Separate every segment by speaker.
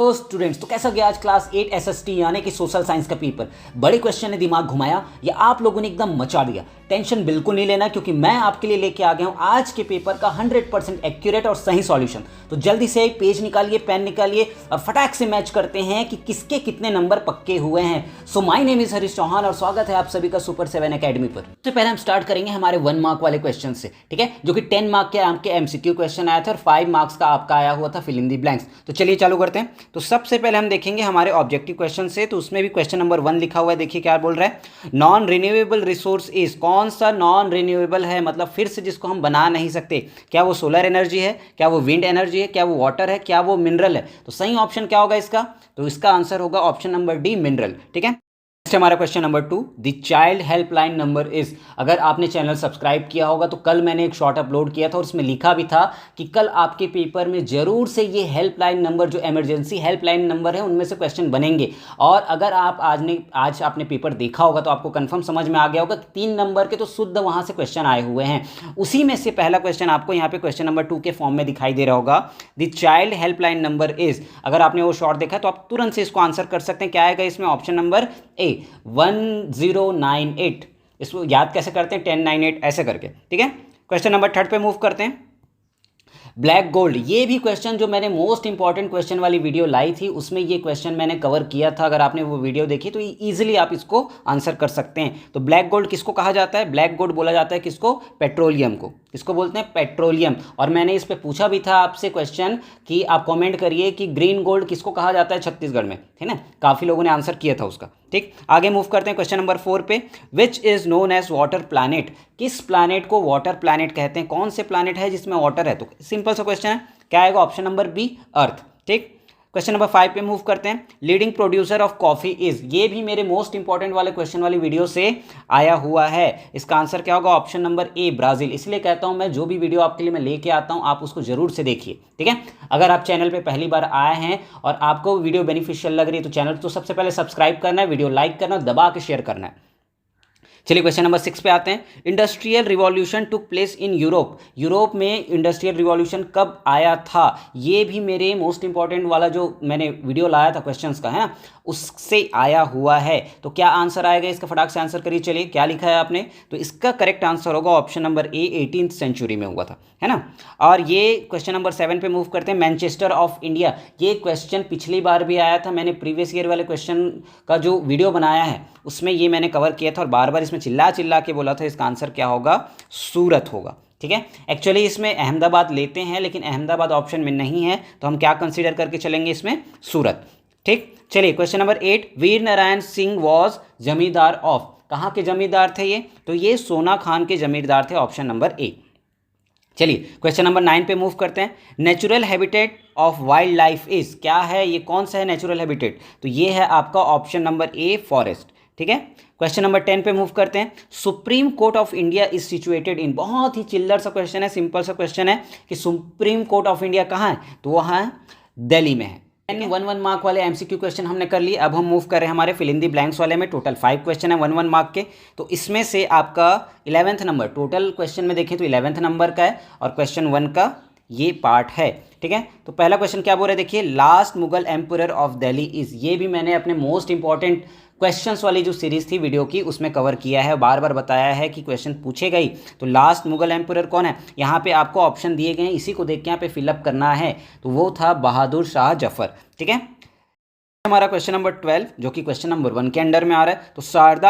Speaker 1: Hello students, तो कैसा गया आज क्लास 8 एसएसटी यानी कि सोशल साइंस का पेपर। बड़े क्वेश्चन ने दिमाग घुमाया या आप लोगों ने एकदम मचा दिया। टेंशन बिल्कुल नहीं लेना क्योंकि मैं आपके लिए लेके आ गया हूं आज के पेपर का 100% एक्यूरेट और सही सॉल्यूशन। तो जल्दी से पेज निकालिए, पेन निकालिए और फटाक से मैच करते हैं कि किसके कितने नंबर पक्के हुए हैं। So my name is Harish Chauhan और स्वागत है आप सभी का सुपर 7 एकेडमी पर। सबसे पहले हम स्टार्ट करेंगे हमारे 1 मार्क वाले क्वेश्चन से, ठीक है, जो कि 10 मार्क के आपके एमसीक्यू क्वेश्चन आया था और 5 मार्क्स का आपका आया हुआ था फिल इन दी ब्लैंक्स। तो चलिए चालू करते हैं। तो सबसे पहले हम देखेंगे हमारे ऑब्जेक्टिव क्वेश्चन से। तो उसमें भी क्वेश्चन नंबर 1 लिखा हुआ है, देखिए क्या बोल रहा है। नॉन रिन्यूएबल रिसोर्स इज, कौन सा नॉन रिन्यूएबल है, मतलब फिर से जिसको हम बना नहीं सकते। क्या वो सोलर एनर्जी है, क्या वो विंड एनर्जी है, क्या वो वाटर है, क्या वो मिनरल है। तो सही ऑप्शन क्या होगा इसका, तो इसका आंसर होगा ऑप्शन नंबर डी, मिनरल। ठीक है, हमारा question number 2, the child helpline number is. अगर आपने चैनल सब्सक्राइब किया होगा तो कल मैंने एक शॉर्ट अपलोड किया था और उसमें लिखा भी था कि कल आपके पेपर में जरूर से ये हेल्पलाइन नंबर, जो इमरजेंसी हेल्पलाइन नंबर है, उनमें से क्वेश्चन बनेंगे। और अगर आप आज आपने पेपर देखा होगा तो आपको कंफर्म समझ में आ गया होगा कि 3 नंबर के तो शुद्ध वहां से क्वेश्चन आए हुए हैं। उसी में से पहला क्वेश्चन आपको यहाँ पे क्वेश्चन नंबर 2 के फॉर्म में दिखाई दे रहा होगा, the child helpline number is. अगर आपने वो शॉर्ट देखा तो आप तुरंत से इसको आंसर कर सकते हैं। क्या आएगा इसमें, ऑप्शन नंबर ए 1098। इसको याद कैसे करते हैं, 1098 ऐसे करके। ठीक है, क्वेश्चन नंबर 3 पे मूव करते हैं। ब्लैक गोल्ड, ये भी क्वेश्चन जो मैंने मोस्ट इंपॉर्टेंट क्वेश्चन वाली वीडियो लाई थी उसमें ये क्वेश्चन मैंने कवर किया था। अगर आपने वो वीडियो देखी तो इजीली आप इसको आंसर कर सकते हैं। तो ब्लैक गोल्ड किसको कहा जाता है, ब्लैक गोल्ड बोला जाता है किसको, पेट्रोलियम को। किसको बोलते हैं, पेट्रोलियम। और मैंने इस पे पूछा भी था आपसे क्वेश्चन कि आप कमेंट करिए कि ग्रीन गोल्ड किसको कहा जाता है छत्तीसगढ़ में, है ना। काफ़ी लोगों ने आंसर किया था उसका। ठीक, आगे मूव करते हैं क्वेश्चन नंबर 4 पे। Which is known as water planet, किस प्लैनेट को वाटर प्लैनेट कहते हैं, कौन से प्लैनेट है जिसमें वाटर है। तो सिंपल सा क्वेश्चन है, क्या आएगा, ऑप्शन नंबर बी, अर्थ। ठीक, क्वेश्चन नंबर 5 पे मूव करते हैं। Leading producer of coffee is, ये भी मेरे मोस्ट इंपॉर्टेंट वाले क्वेश्चन वाली वीडियो से आया हुआ है। इसका आंसर क्या होगा, ऑप्शन नंबर ए, ब्राजील। इसलिए कहता हूं मैं, जो भी वीडियो आपके लिए मैं लेके आता हूं आप उसको जरूर से देखिए। ठीक है, अगर आप चैनल पे पहली बार आए हैं और आपको वीडियो बेनिफिशियल लग रही है तो चैनल तो सबसे पहले सब्सक्राइब करना है, वीडियो लाइक करना, दबा के शेयर करना है। चलिए क्वेश्चन नंबर 6 पे आते हैं। Industrial revolution took place in Europe, Europe में इंडस्ट्रियल रिवॉल्यूशन कब आया था। ये भी मेरे मोस्ट इंपॉर्टेंट वाला जो मैंने वीडियो लाया था क्वेश्चंस का, है ना, उससे आया हुआ है। तो क्या आंसर आएगा इसका, फटाक से आंसर करिए। चलिए क्या लिखा है आपने, तो इसका करेक्ट आंसर होगा option number A, 18th century में हुआ था, है ना। और ये क्वेश्चन नंबर 7 पे मूव करते हैं। मैनचेस्टर ऑफ इंडिया, ये क्वेश्चन पिछली बार भी आया था। मैंने प्रीवियस ईयर वाले क्वेश्चन का जो वीडियो बनाया है उसमें ये मैंने कवर किया था और बार बार इसमें चिल्ला चिल्ला के बोला था इसका आंसर क्या होगा, सूरत होगा। ठीक है, एक्चुअली इसमें अहमदाबाद लेते हैं लेकिन अहमदाबाद ऑप्शन में नहीं है तो हम क्या कंसीडर करके चलेंगे इसमें, सूरत। ठीक, चलिए question number 8, Veer Narayan Singh was जमींदार ऑफ, कहाँ के जमींदार थे ये, तो ये सोना खान के जमींदार थे, ऑप्शन नंबर ए। चलिए क्वेश्चन नंबर 9 पे मूव करते हैं। Natural habitat of wild life is, क्या है ये, कौन सा है नेचुरल हैबिटेट, तो ये है आपका ऑप्शन नंबर ए, फॉरेस्ट। ठीक है, क्वेश्चन नंबर 10 पे मूव करते हैं। Supreme court of India is situated in, बहुत ही चिल्लर सा क्वेश्चन है, सिंपल सा क्वेश्चन है कि सुप्रीम कोर्ट ऑफ इंडिया कहाँ है, तो वहाँ दिल्ली में है। 1 मार्क वाले एमसीक्यू क्वेश्चन हमने कर लिए। अब हम मूव कर रहे हैं हमारे फिल इन दी ब्लैंक्स वाले में। टोटल 5 क्वेश्चन है 1 मार्क के। तो इसमें से आपका 11th नंबर, टोटल क्वेश्चन में देखें तो 11th नंबर का है और क्वेश्चन 1 का ये पार्ट है। ठीक है, तो पहला क्वेश्चन क्या बोल रहे हैं, देखिए, last Mughal emperor of Delhi is. ये भी मैंने अपने मोस्ट इंपॉर्टेंट क्वेश्चंस वाली जो सीरीज थी वीडियो की उसमें कवर किया है, बार बार बताया है कि क्वेश्चन पूछे गई। तो लास्ट मुगल एम्परर कौन है, यहाँ पे आपको ऑप्शन दिए गए हैं, इसी को देख के यहाँ पे फिलअप करना है। तो वो था बहादुर शाह जफर। ठीक है, हमारा क्वेश्चन नंबर 12 जो कि क्वेश्चन नंबर 1 के अंडर में आ रहा है। तो शारदा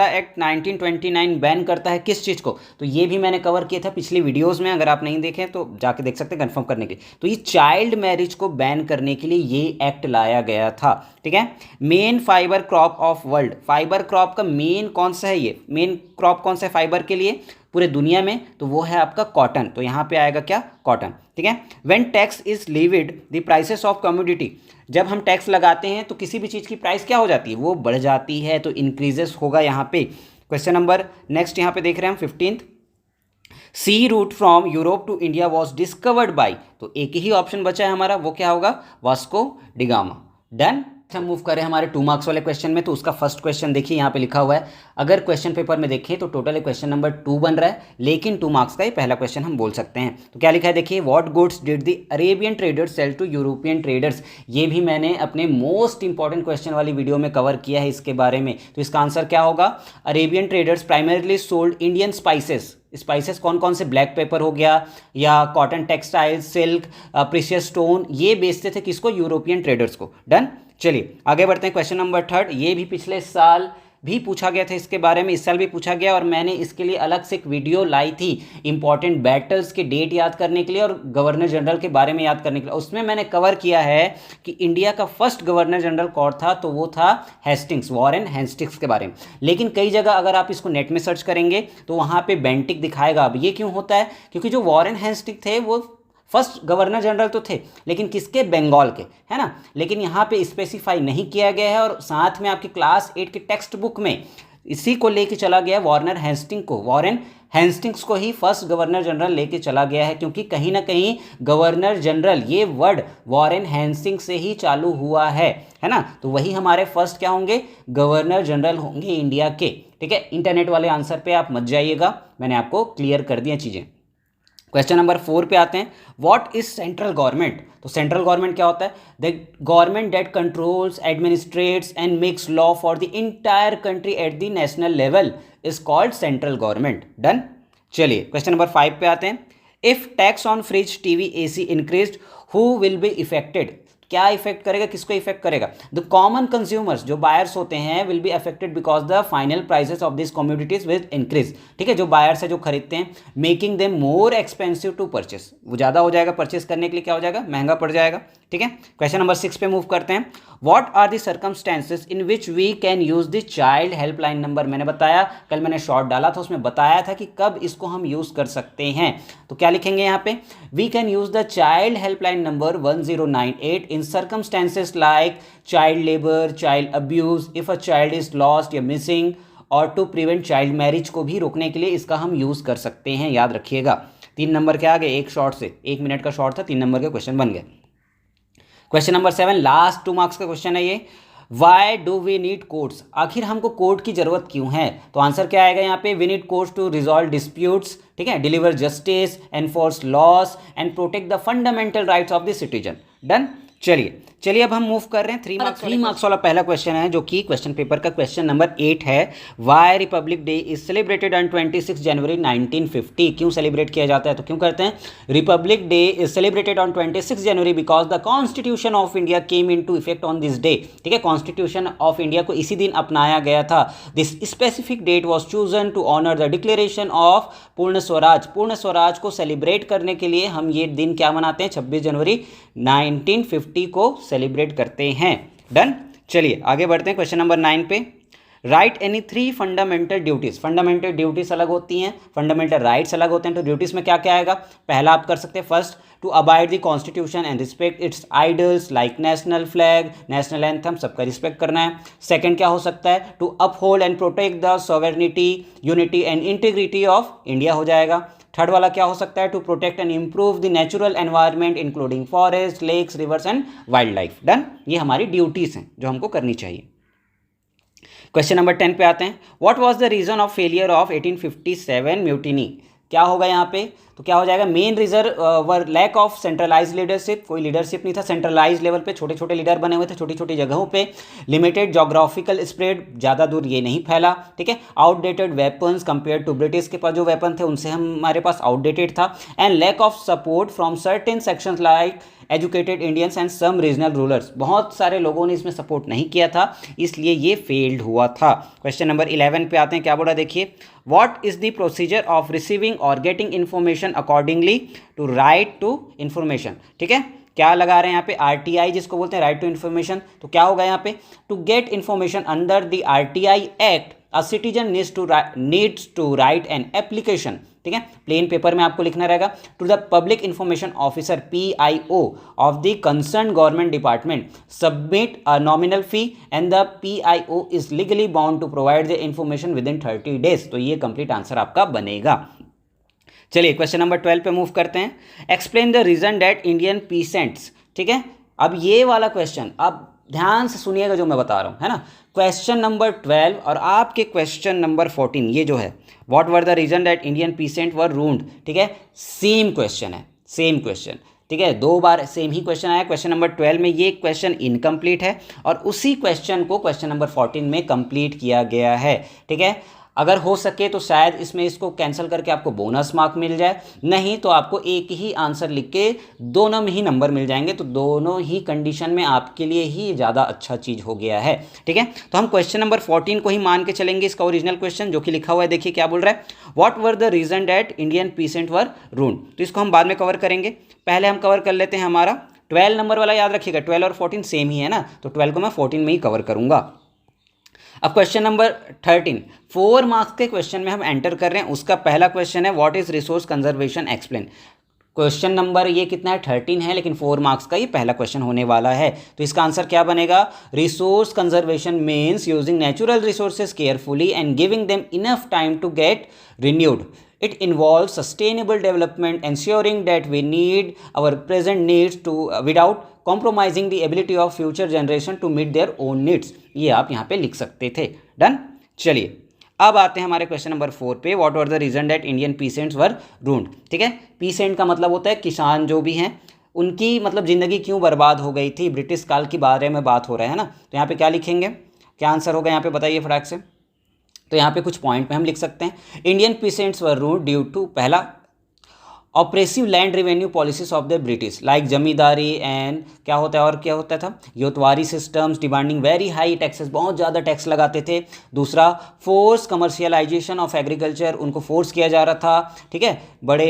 Speaker 1: एक्ट 1929 बैन करता है किस चीज़ को, तो ये भी मैंने कवर किया था पिछली वीडियोस में, अगर आप नहीं देखें तो जाके देख सकते हैं कंफर्म करने के लिए। तो ये चाइल्ड मैरिज को बैन करने के लिए ये एक्ट लाया गया था। ठीक है, main fibre crop of world, fibre crop का मेन कौन सा है, ये मेन क्रॉप कौन सा है फाइबर के लिए पूरे दुनिया में, तो वो है आपका कॉटन। तो यहाँ पे आएगा क्या, कॉटन। ठीक है, when tax is levied the prices of commodity, जब हम टैक्स लगाते हैं तो किसी भी चीज़ की प्राइस क्या हो जाती है, वो बढ़ जाती है, तो इंक्रीजेस होगा यहाँ पे। क्वेश्चन नंबर नेक्स्ट यहाँ पे देख रहे हैं हम 15th, sea route from Europe to India was discovered by, तो एक ही ऑप्शन बचा है हमारा, वो क्या होगा, वास्को डिगामा। डन, हम मूव करें हमारे 2 मार्क्स वाले क्वेश्चन में, तो उसका फर्स्ट क्वेश्चन देखिए यहाँ पे लिखा हुआ है। अगर क्वेश्चन पेपर में देखें तो टोटल क्वेश्चन नंबर 2 बन रहा है, लेकिन 2 मार्क्स का ये पहला क्वेश्चन हम बोल सकते हैं। तो क्या लिखा है देखिए, what goods did the Arabian traders sell to European traders. ये भी मैंने अपने मोस्ट इंपॉर्टेंट क्वेश्चन वाली वीडियो में कवर किया है इसके बारे में। तो इसका आंसर क्या होगा, Arabian traders primarily sold Indian spices. Spices कौन कौन से, ब्लैक पेपर हो गया या cotton textile, silk, precious stone, ये बेचते थे किसको, यूरोपियन ट्रेडर्स को। डन। चलिए आगे बढ़ते हैं। क्वेश्चन नंबर 3, ये भी पिछले साल भी पूछा गया था इसके बारे में, इस साल भी पूछा गया, और मैंने इसके लिए अलग से एक वीडियो लाई थी इंपॉर्टेंट बैटल्स के डेट याद करने के लिए और गवर्नर जनरल के बारे में याद करने के लिए। उसमें मैंने कवर किया है कि इंडिया का फर्स्ट गवर्नर जनरल कौन था, तो वो था हेस्टिंग्स, वॉरेन हेस्टिंग्स के बारे में। लेकिन कई जगह अगर आप इसको नेट में सर्च करेंगे तो वहाँ पे बेंटिक दिखाएगा। अब ये क्यों होता है, क्योंकि जो वॉरेन हेस्टिंग्स थे वो फर्स्ट गवर्नर जनरल तो थे, लेकिन किसके, बंगाल के, है ना। लेकिन यहाँ पे स्पेसिफाई नहीं किया गया है, और साथ में आपकी क्लास 8 की टेक्स्ट बुक में इसी को लेके चला गया, वॉरेन हेस्टिंग्स को ही फर्स्ट गवर्नर जनरल लेके चला गया है, क्योंकि कहीं ना कहीं गवर्नर जनरल ये वर्ड वॉरेन हेस्टिंग्स से ही चालू हुआ है ना। तो वही हमारे फर्स्ट क्या होंगे, गवर्नर जनरल होंगे इंडिया के। ठीक है, इंटरनेट वाले आंसर पे आप मत जाइएगा, मैंने आपको क्लियर कर दिया चीज़ें। क्वेश्चन नंबर 4 पे आते हैं, व्हाट इज सेंट्रल गवर्नमेंट। तो सेंट्रल गवर्नमेंट क्या होता है, the government that controls, administrates and makes law for the entire country at the national level is called central government. Done. चलिए क्वेश्चन नंबर 5 पे आते हैं, if tax on fridge, TV, AC increased, who will be affected. क्या effect करेगा, किसको effect करेगा, the common consumers, जो buyers होते हैं, will be affected because the final prices of this commodities will increase. ठीक है, जो बायर्स है, जो खरीदते हैं, making them more expensive to purchase, वो ज़्यादा हो जाएगा, परचेस करने के लिए क्या हो जाएगा, महंगा पड़ जाएगा। ठीक है, क्वेश्चन नंबर 6 पे मूव करते हैं, what are the circumstances in which we can use the child helpline number. मैंने बताया, कल मैंने शॉर्ट डाला था, उसमें बताया था कि कब इसको हम यूज कर सकते हैं। तो क्या लिखेंगे यहाँ पे, we can use the child helpline number 1098 in circumstances like child labour, child abuse, if a child is lost या मिसिंग, और टू प्रिवेंट चाइल्ड मैरिज को भी रोकने के लिए इसका हम यूज कर सकते हैं। याद रखिएगा, 3 नंबर के आगे एक शॉर्ट से, 1 मिनट का शॉर्ट था, 3 नंबर के क्वेश्चन बन गए। क्वेश्चन नंबर 7 लास्ट 2 मार्क्स का क्वेश्चन है ये, why do we need courts. आखिर हमको कोर्ट की जरूरत क्यों है। तो आंसर क्या आएगा यहाँ पे, we need courts to resolve disputes, ठीक है, deliver justice, enforce laws and protect the fundamental rights of the citizen. Done. चलिए अब हम मूव कर रहे हैं 3 मार्क्स वाला पहला क्वेश्चन है, जो कि क्वेश्चन पेपर का क्वेश्चन नंबर 8 है, why republic day is celebrated on 26 January 1950। क्यों सेलिब्रेट किया जाता है, तो क्यों करते हैं, Republic day is celebrated on 26 January because the constitution of India came into effect on this day. ठीक है, कॉन्स्टिट्यूशन ऑफ इंडिया को इसी दिन अपनाया गया था। This specific date was chosen to honour the declaration of Purna Swaraj. पूर्ण स्वराज को सेलिब्रेट करने के लिए हम ये दिन क्या मनाते हैं, 26 जनवरी 1950 को सेलिब्रेट करते हैं। डन। चलिए आगे बढ़ते हैं क्वेश्चन नंबर 9 पे, right any 3 fundamental duties. Fundamental duties अलग होती हैं, फंडामेंटल राइट्स अलग होते हैं। तो ड्यूटीज में क्या क्या आएगा, पहला आप कर सकते हैं, first to abide the constitution and respect its ideals like national flag, national anthem, सबका रिस्पेक्ट करना है। सेकंड क्या हो सकता है, to uphold and protect the sovereignty, unity and integrity of India हो जाएगा। थर्ड वाला क्या हो सकता है, to protect and improve the natural environment including forest, lakes, rivers and wildlife. Done. ये हमारी ड्यूटीज हैं जो हमको करनी चाहिए। क्वेश्चन नंबर 10 पे आते हैं, what was the reason of failure of 1857 mutiny. क्या होगा यहाँ पे, तो क्या हो जाएगा, main reason were lack of centralise leadership. कोई लीडरशिप नहीं था, सेंट्रलाइज लेवल पे छोटे छोटे लीडर बने हुए थे, छोटी छोटी जगहों पे। लिमिटेड जोग्राफिकल स्प्रेड, ज़्यादा दूर ये नहीं फैला। ठीक है, outdated weapons compare to British के पास जो वेपन थे उनसे हमारे पास आउटडेटेड था। And lack of support from certain sections like educated Indians and some regional rulers. बहुत सारे लोगों ने इसमें सपोर्ट नहीं किया था, इसलिए ये फेल्ड हुआ था। क्वेश्चन नंबर 11 पे आते हैं, क्या बोला देखिए, what is the procedure of receiving और getting information accordingly to right to information. ठीक है, क्या लगा रहे हैं यहाँ पे, आरटीआई जिसको बोलते हैं, राइट टू इन्फॉर्मेशन। तो क्या होगा यहाँ पे, to get information under the RTI act a citizen needs to write an application. ठीक है, प्लेन पेपर में आपको लिखना रहेगा, to the public information officer PIO of the concern government department, submit a nominal fee and the PIO is legally bound to provide the information within 30 days. तो ये complete answer आपका बनेगा। चलिए question number 12 पे move करते हैं, explain the reason that Indian peasants. ठीक है, अब ये वाला क्वेश्चन, अब ध्यान से सुनिएगा जो मैं बता रहा हूँ, है ना। क्वेश्चन नंबर 12 और आपके क्वेश्चन नंबर 14 ये जो है, what were the reason that Indian peasant were ruined, ठीक है, सेम क्वेश्चन है, सेम क्वेश्चन, ठीक है, 2 बार सेम ही क्वेश्चन आया। क्वेश्चन नंबर 12 में ये क्वेश्चन इनकम्प्लीट है और उसी क्वेश्चन को क्वेश्चन नंबर 14 में कंप्लीट किया गया है, ठीक है। अगर हो सके तो शायद इसमें इसको कैंसिल करके आपको बोनस मार्क मिल जाए, नहीं तो आपको एक ही आंसर लिख के दोनों में ही नंबर मिल जाएंगे, तो दोनों ही कंडीशन में आपके लिए ही ज़्यादा अच्छा चीज़ हो गया है, ठीक है। तो हम क्वेश्चन नंबर 14 को ही मान के चलेंगे, इसका ओरिजिनल क्वेश्चन जो कि लिखा हुआ है, देखिए क्या बोल रहा है, what were the reason that Indian peasant were ruined. तो इसको हम बाद में कवर करेंगे, पहले हम कवर कर लेते हैं हमारा 12 नंबर वाला, याद रखिएगा 12 और 14 सेम ही है ना, तो 12 को मैं 14 में ही कवर करूंगा। अब क्वेश्चन नंबर 13, 4 मार्क्स के क्वेश्चन में हम एंटर कर रहे हैं। उसका पहला क्वेश्चन है, what is resource conservation explain. Question number ये कितना है, 13 है, लेकिन 4 मार्क्स का ये पहला क्वेश्चन होने वाला है। तो इसका आंसर क्या बनेगा, resource conservation means using natural resources carefully and giving them enough time to get renewed. It involves sustainable development, ensuring that we need our present needs to without compromising the ability of future generation to meet their own needs. ये आप यहाँ पे लिख सकते थे। Done. चलिए अब आते हैं हमारे क्वेश्चन नंबर 4 पे, what were the reason that Indian peasants were ruined. ठीक है, पीसेंट का मतलब होता है किसान जो भी हैं, उनकी मतलब ज़िंदगी क्यों बर्बाद हो गई थी, ब्रिटिश काल के बारे में बात हो रहा है ना। तो यहाँ पे क्या लिखेंगे, क्या आंसर होगा यहाँ पे बताइए फटाक से। तो यहाँ पे कुछ पॉइंट पे हम लिख सकते हैं, Indian peasants were ruled due to, पहला oppressive land revenue policies of the British like zamindari and क्या होता है और क्या होता था, ryotwari systems demanding very high taxes, बहुत ज़्यादा टैक्स लगाते थे। दूसरा फोर्स कमर्शियलाइजेशन ऑफ एग्रीकल्चर, उनको फोर्स किया जा रहा था, ठीक है, बड़े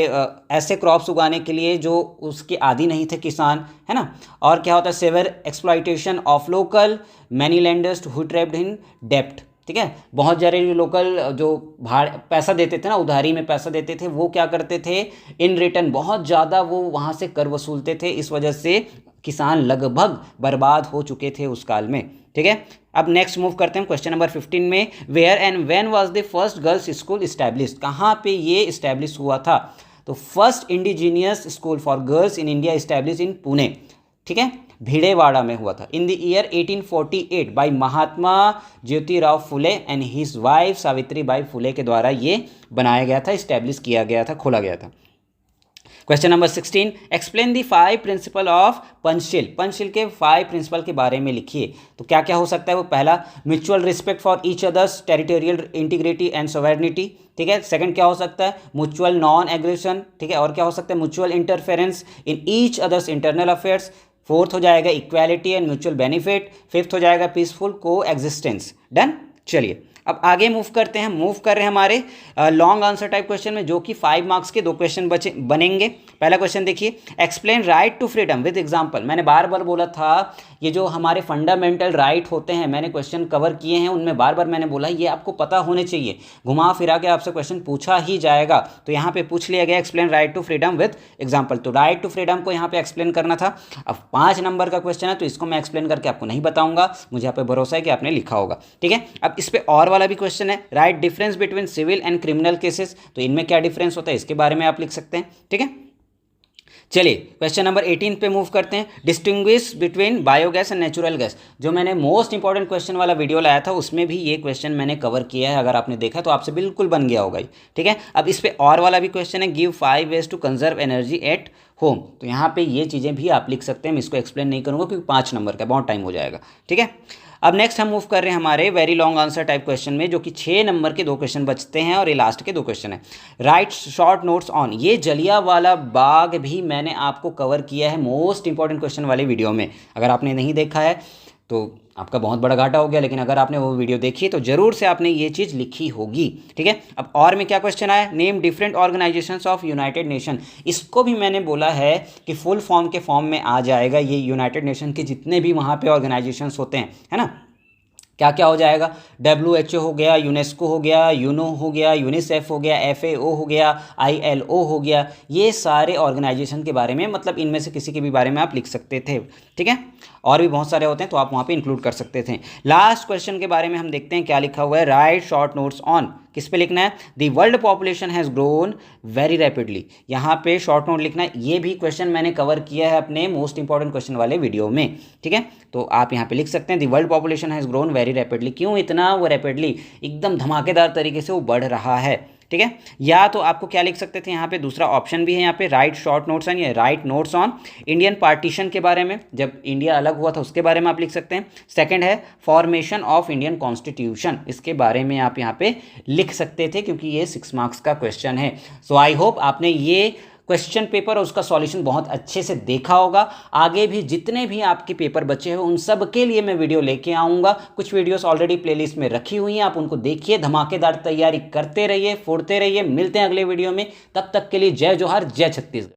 Speaker 1: ऐसे क्रॉप्स उगाने के लिए जो उसके आदी नहीं थे किसान, है ना। और क्या होता है, severe exploitation of local money lenders who trapped in डेप्ट, ठीक है, बहुत सारे जो लोकल जो पैसा देते थे ना, उधारी में पैसा देते थे, वो क्या करते थे, इन रिटर्न बहुत ज़्यादा वो वहाँ से कर वसूलते थे, इस वजह से किसान लगभग बर्बाद हो चुके थे उस काल में। ठीक है, अब नेक्स्ट मूव करते हैं क्वेश्चन नंबर 15 में, where and when was the first girls school established, कहाँ पे ये इस्टेब्लिश हुआ था। तो first indigenous school for girls in India establish in Pune, ठीक है, भिड़ेवाड़ा में हुआ था in the year 1848 by Mahatma Jyotirao Phule and his wife Savitri Bai Phule के द्वारा ये बनाया गया था, इस्टेब्लिश किया गया था, खोला गया था। Question number 16, explain the 5 principle of Panchsheel, Panchsheel के 5 प्रिंसिपल के बारे में लिखिए। तो क्या क्या हो सकता है, वो पहला mutual respect for each others territorial integrity and sovereignty, ठीक है। सेकंड क्या हो सकता है, म्यूचुअल नॉन एग्रेशन, ठीक है। और क्या हो सकता है, mutual interference in each others internal affairs. Fourth हो जाएगा equality and mutual benefit. Fifth हो जाएगा पीसफुल को एग्जिस्टेंस। डन। चलिए अब आगे मूव करते हैं, मूव कर रहे हैं हमारे लॉन्ग आंसर टाइप क्वेश्चन में, जो कि 5 मार्क्स के 2 क्वेश्चन बनेंगे। पहला क्वेश्चन देखिए, explain right to freedom with example. मैंने बार बार बोला था ये जो हमारे फंडामेंटल राइट होते हैं, मैंने क्वेश्चन कवर किए हैं, उनमें बार बार मैंने बोला ये आपको पता होने चाहिए, घुमा फिरा के आपसे क्वेश्चन पूछा ही जाएगा। तो यहाँ पे पूछ लिया गया explain right to freedom with example. तो राइट टू फ्रीडम को यहाँ पे एक्सप्लेन करना था। अब 5 नंबर का क्वेश्चन है, तो इसको मैं एक्सप्लेन करके आपको नहीं बताऊंगा, मुझे यहाँ पे भरोसा है कि आपने लिखा होगा, ठीक है। अब इस पर और वाला भी क्वेश्चन है, write difference between civil and criminal cases, तो इनमें क्या डिफरेंस होता है इसके बारे में आप लिख सकते हैं, ठीक है। चलिए क्वेश्चन नंबर 18 पे मूव करते हैं, distinguish between biogas and natural gas. जो मैंने मोस्ट इंपॉर्टेंट क्वेश्चन वाला वीडियो लाया था, उसमें भी ये क्वेश्चन मैंने कवर किया है, अगर आपने देखा तो आपसे बिल्कुल बन गया होगा, ठीक है। अब इस पे और वाला भी क्वेश्चन है, give 5 ways to conserve energy at home. तो यहाँ पे ये चीज़ें भी आप लिख सकते हैं, मैं इसको एक्सप्लेन नहीं करूँगा क्योंकि 5 नंबर का बहुत टाइम हो जाएगा, ठीक है। अब नेक्स्ट हम मूव कर रहे हैं हमारे very long answer type question में, जो कि 6 नंबर के 2 क्वेश्चन बचते हैं और ये लास्ट के 2 क्वेश्चन है। राइट शॉर्ट नोट्स ऑन, ये जलियांवाला बाग भी मैंने आपको कवर किया है मोस्ट इंपॉर्टेंट क्वेश्चन वाले वीडियो में। अगर आपने नहीं देखा है तो आपका बहुत बड़ा घाटा हो गया, लेकिन अगर आपने वो वीडियो देखी तो जरूर से आपने ये चीज़ लिखी होगी, ठीक है। अब और में क्या क्वेश्चन आया, name different organisations of United nation. इसको भी मैंने बोला है कि फुल फॉर्म के फॉर्म में आ जाएगा, ये यूनाइटेड नेशन के जितने भी वहाँ पे ऑर्गेनाइजेशंस होते हैं, है ना, क्या क्या हो जाएगा, WHO हो गया, यूनेस्को हो गया, यूनो हो गया, यूनिसेफ हो गया, FAO हो गया, ILO हो गया, ये सारे ऑर्गेनाइजेशन के बारे में, मतलब इनमें से किसी के भी बारे में आप लिख सकते थे, ठीक है। और भी बहुत सारे होते हैं तो आप वहाँ पे इंक्लूड कर सकते थे। लास्ट क्वेश्चन के बारे में हम देखते हैं क्या लिखा हुआ है। राइट शॉर्ट नोट्स ऑन, किस पे लिखना है? The world population has grown very rapidly, यहाँ पे शॉर्ट नोट लिखना है। ये भी क्वेश्चन मैंने कवर किया है अपने मोस्ट इंपॉर्टेंट क्वेश्चन वाले वीडियो में, ठीक है। तो आप यहाँ पे लिख सकते हैं the world population has grown very rapidly. क्यों इतना वो रैपिडली, एकदम धमाकेदार तरीके से वो बढ़ रहा है, ठीक है। या तो आपको क्या लिख सकते थे यहाँ पे, दूसरा ऑप्शन भी है यहाँ पे, राइट शॉर्ट नोट्स ऑन, या right notes on Indian partition के बारे में, जब इंडिया अलग हुआ था उसके बारे में आप लिख सकते हैं। सेकंड है फॉर्मेशन ऑफ इंडियन कॉन्स्टिट्यूशन, इसके बारे में आप यहाँ पे लिख सकते थे क्योंकि ये 6 मार्क्स का क्वेश्चन है। सो आई होप आपने ये क्वेश्चन पेपर और उसका सॉल्यूशन बहुत अच्छे से देखा होगा। आगे भी जितने भी आपके पेपर बचे हैं उन सब के लिए मैं वीडियो लेके आऊँगा। कुछ वीडियोस ऑलरेडी प्लेलिस्ट में रखी हुई हैं, आप उनको देखिए, धमाकेदार तैयारी करते रहिए, फोड़ते रहिए। मिलते हैं अगले वीडियो में, तब तक के लिए जय जोहार, जय छत्तीसगढ़।